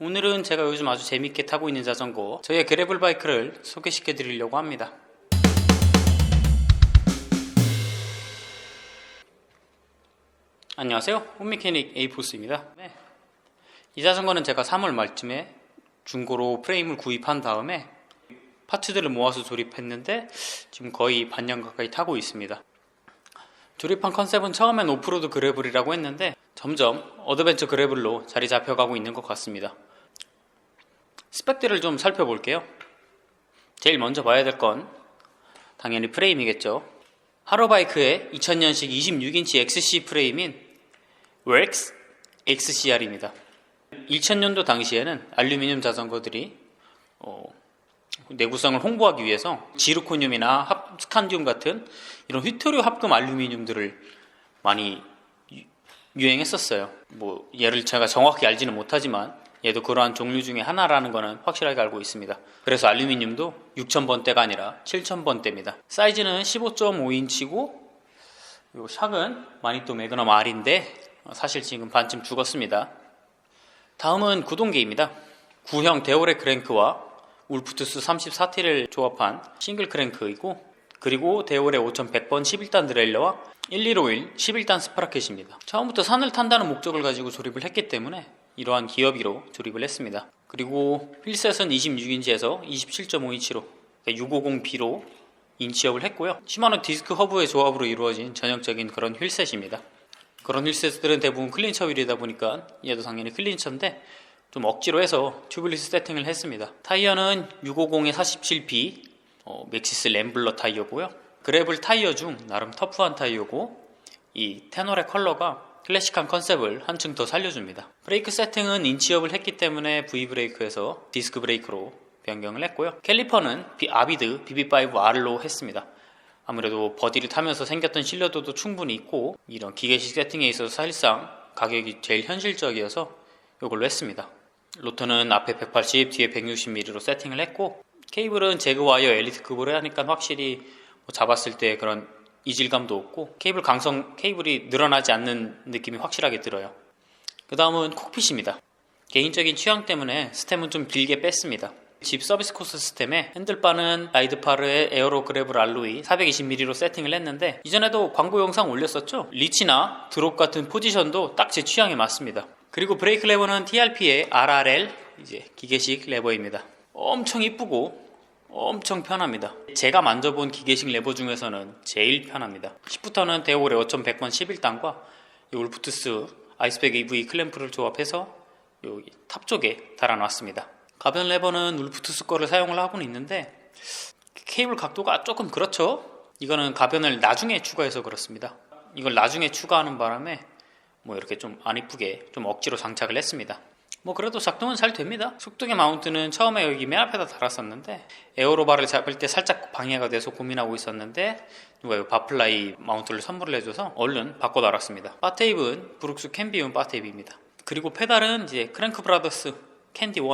오늘은 제가 요즘 아주 재밌게 타고 있는 자전거, 저의 그래블 바이크를 소개시켜 드리려고 합니다. 안녕하세요, 홈메케닉 에이포스입니다. 이 자전거는 제가 3월 말쯤에 중고로 프레임을 구입한 다음에 파츠들을 모아서 조립했는데 지금 거의 반년 가까이 타고 있습니다. 조립한 컨셉은 처음엔 오프로드 그래블이라고 했는데 점점 어드벤처 그래블로 자리 잡혀가고 있는 것 같습니다. 스펙들을 좀 살펴볼게요. 제일 먼저 봐야 될 건 당연히 프레임이겠죠. 하로바이크의 2000년식 26인치 XC 프레임인 웰스 XCR입니다. 2000년도 당시에는 알루미늄 자전거들이 내구성을 홍보하기 위해서 지르코늄이나 스칸디움 같은 이런 휘토류 합금 알루미늄들을 많이 유행했었어요. 얘를 제가 정확히 알지는 못하지만 얘도 그러한 종류 중에 하나라는 거는 확실하게 알고 있습니다. 그래서 알루미늄도 6000번대가 아니라 7000번대입니다. 사이즈는 15.5인치고 요 샥은 마니또 매그넘 R인데 사실 지금 반쯤 죽었습니다. 다음은 구동계입니다. 구형 데오레 크랭크와 울프투스 34T를 조합한 싱글 크랭크이고, 그리고 데오레 5100번 11단 드레일러와 1151 11단 스프라켓입니다. 처음부터 산을 탄다는 목적을 가지고 조립을 했기 때문에 이러한 기어비로 조립을 했습니다. 그리고 휠셋은 26인치에서 27.5인치로 650B로 인치업을 했고요. 시마노 디스크 허브의 조합으로 이루어진 전형적인 그런 휠셋입니다. 그런 휠셋들은 대부분 클린처 휠이다 보니까 얘도 당연히 클린처인데 좀 억지로 해서 튜블리스 세팅을 했습니다. 타이어는 650의 47B 맥시스 램블러 타이어고요. 그래블 타이어 중 나름 터프한 타이어고, 이 테놀의 컬러가 클래식한 컨셉을 한층 더 살려줍니다. 브레이크 세팅은 인치업을 했기 때문에 V브레이크에서 디스크 브레이크로 변경을 했고요. 캘리퍼는 아비드 BB5R로 했습니다. 아무래도 버디를 타면서 생겼던 신뢰도도 충분히 있고, 이런 기계식 세팅에 있어서 사실상 가격이 제일 현실적이어서 이걸로 했습니다. 로터는 앞에 180, 뒤에 160mm로 세팅을 했고, 케이블은 제그와이어 엘리트급으로 하니까 확실히 잡았을 때 그런 이질감도 없고 케이블이 늘어나지 않는 느낌이 확실하게 들어요. 그 다음은 콕핏입니다. 개인적인 취향 때문에 스템은 좀 길게 뺐습니다. 집 서비스 코스 스템에 핸들바는 라이드파르의 에어로 그래블 알로이 420mm로 세팅을 했는데, 이전에도 광고 영상 올렸었죠. 리치나 드롭 같은 포지션도 딱 제 취향에 맞습니다. 그리고 브레이크 레버는 TRP의 RRL 기계식 레버입니다. 엄청 이쁘고 엄청 편합니다. 제가 만져본 기계식 레버 중에서는 제일 편합니다. 10부터는 데오레 5100번 11단과 울프투스 아이스백 EV 클램프를 조합해서 여기 탑 쪽에 달아놨습니다. 가변 레버는 울프투스 거를 사용을 하고는 있는데 케이블 각도가 조금 그렇죠. 이거는 가변을 나중에 추가해서 그렇습니다. 이걸 나중에 추가하는 바람에 이렇게 좀 안 이쁘게 좀 억지로 장착을 했습니다. 그래도 작동은 잘 됩니다. 속도계 마운트는 처음에 여기 맨 앞에다 달았었는데 에어로바를 잡을 때 살짝 방해가 돼서 고민하고 있었는데 누가 바플라이 마운트를 선물을 해줘서 얼른 바꿔 달았습니다. 바테입은 브룩스 캠비움 바테입입니다. 그리고 페달은 크랭크 브라더스 캔디 1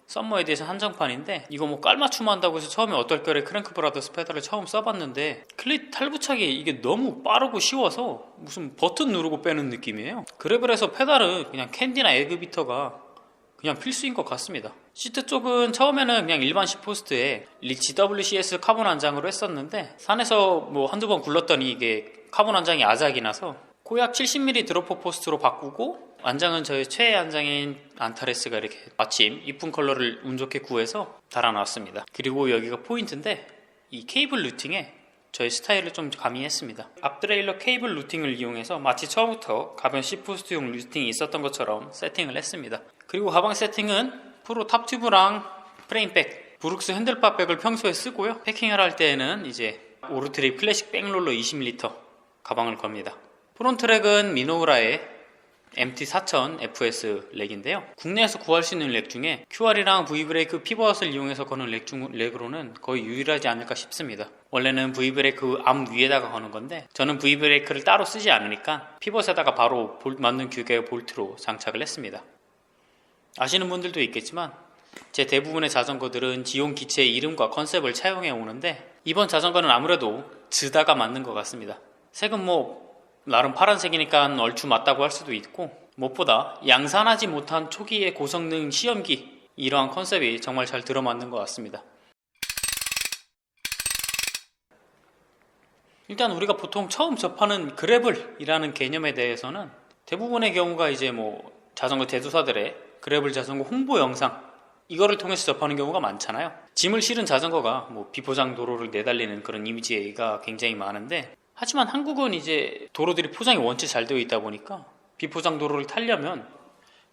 썸머 에디션 한정판인데, 이거 깔맞춤 한다고 해서 처음에 어떨결에 크랭크 브라더스 페달을 처음 써봤는데 클릿 탈부착이 이게 너무 빠르고 쉬워서 무슨 버튼 누르고 빼는 느낌이에요. 그래블에서 페달은 그냥 캔디나 에그비터가 그냥 필수인 것 같습니다. 시트 쪽은 처음에는 그냥 일반 10포스트에 리치 WCS 카본 안장으로 했었는데 산에서 한두 번 굴렀더니 이게 카본 안장이 아작이 나서 고약 70mm 드롭퍼 포스트로 바꾸고, 안장은 저의 최애 안장인 안타레스가 이렇게 마침 이쁜 컬러를 운 좋게 구해서 달아놨습니다. 그리고 여기가 포인트인데 이 케이블 루팅에 저의 스타일을 좀 가미했습니다. 앞드레일러 케이블 루팅을 이용해서 마치 처음부터 가변 10포스트용 루팅이 있었던 것처럼 세팅을 했습니다. 그리고 가방 세팅은 프로 탑튜브랑 프레임백, 브룩스 핸들바백을 평소에 쓰고요. 패킹을 할 때에는 오르트립 클래식 백롤러 20mm 가방을 겁니다. 프론트렉은 미노우라의 MT4000 FS 렉인데요. 국내에서 구할 수 있는 렉 중에 QR이랑 V브레이크 피벗을 이용해서 거는 렉으로는 거의 유일하지 않을까 싶습니다. 원래는 V브레이크 암 위에다가 거는 건데 저는 V브레이크를 따로 쓰지 않으니까 피벗에다가 바로 맞는 규격의 볼트로 장착을 했습니다. 아시는 분들도 있겠지만 제 대부분의 자전거들은 지용 기체의 이름과 컨셉을 차용해 오는데, 이번 자전거는 아무래도 즈다가 맞는 것 같습니다. 색은 나름 파란색이니까 얼추 맞다고 할 수도 있고, 무엇보다 양산하지 못한 초기의 고성능 시험기, 이러한 컨셉이 정말 잘 들어맞는 것 같습니다. 일단 우리가 보통 처음 접하는 그래블이라는 개념에 대해서는 대부분의 경우가 이제 뭐 자전거 제조사들의 그래블 자전거 홍보 영상, 이거를 통해서 접하는 경우가 많잖아요. 짐을 실은 자전거가 뭐 비포장 도로를 내달리는 그런 이미지가 굉장히 많은데, 하지만 한국은 이제 도로들이 포장이 원체 잘 되어 있다 보니까 비포장 도로를 타려면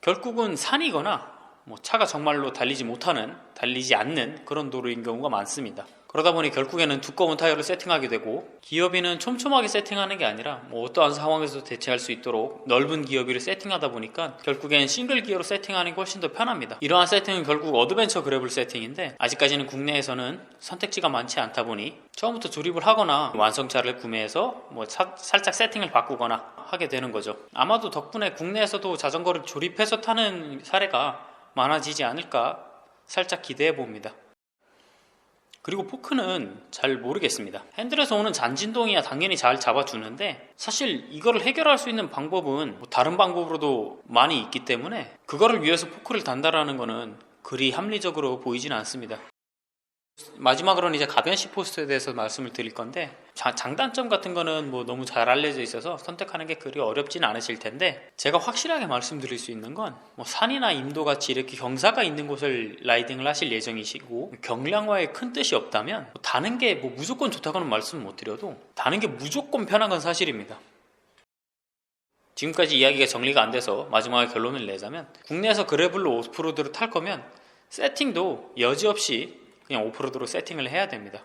결국은 산이거나 뭐 차가 정말로 달리지 않는 그런 도로인 경우가 많습니다. 그러다 보니 결국에는 두꺼운 타이어를 세팅하게 되고, 기어비는 촘촘하게 세팅하는 게 아니라 뭐 어떠한 상황에서도 대체할 수 있도록 넓은 기어비를 세팅하다 보니까 결국엔 싱글 기어로 세팅하는 게 훨씬 더 편합니다. 이러한 세팅은 결국 어드벤처 그래블 세팅인데, 아직까지는 국내에서는 선택지가 많지 않다 보니 처음부터 조립을 하거나 완성차를 구매해서 뭐 살짝 세팅을 바꾸거나 하게 되는 거죠. 아마도 덕분에 국내에서도 자전거를 조립해서 타는 사례가 많아지지 않을까 살짝 기대해 봅니다. 그리고 포크는 잘 모르겠습니다. 핸들에서 오는 잔진동이야 당연히 잘 잡아주는데, 사실 이거를 해결할 수 있는 방법은 뭐 다른 방법으로도 많이 있기 때문에 그거를 위해서 포크를 단다라는 거는 그리 합리적으로 보이지는 않습니다. 마지막으로는 이제 가변시 포스트에 대해서 말씀을 드릴 건데, 장단점 같은 거는 뭐 너무 잘 알려져 있어서 선택하는 게 그리 어렵진 않으실 텐데, 제가 확실하게 말씀드릴 수 있는 건 뭐 산이나 임도같이 이렇게 경사가 있는 곳을 라이딩을 하실 예정이시고 경량화에 큰 뜻이 없다면 뭐 다는 게 뭐 무조건 좋다고는 말씀 못 드려도 다는 게 무조건 편한 건 사실입니다. 지금까지 이야기가 정리가 안 돼서 마지막에 결론을 내자면, 국내에서 그래블로 오프로드를 탈 거면 세팅도 여지없이 그냥 오프로드로 세팅을 해야 됩니다.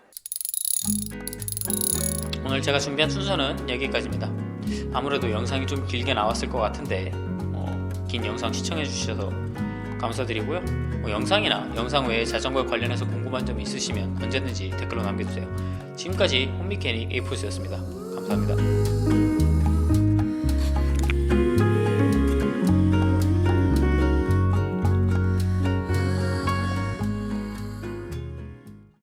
오늘 제가 준비한 순서는 여기까지입니다. 아무래도 영상이 좀 길게 나왔을 것 같은데 긴 영상 시청해 주셔서 감사드리고요. 영상이나 영상 외에 자전거에 관련해서 궁금한 점이 있으시면 언제든지 댓글로 남겨주세요. 지금까지 홈미케닉 에이포스였습니다. 감사합니다.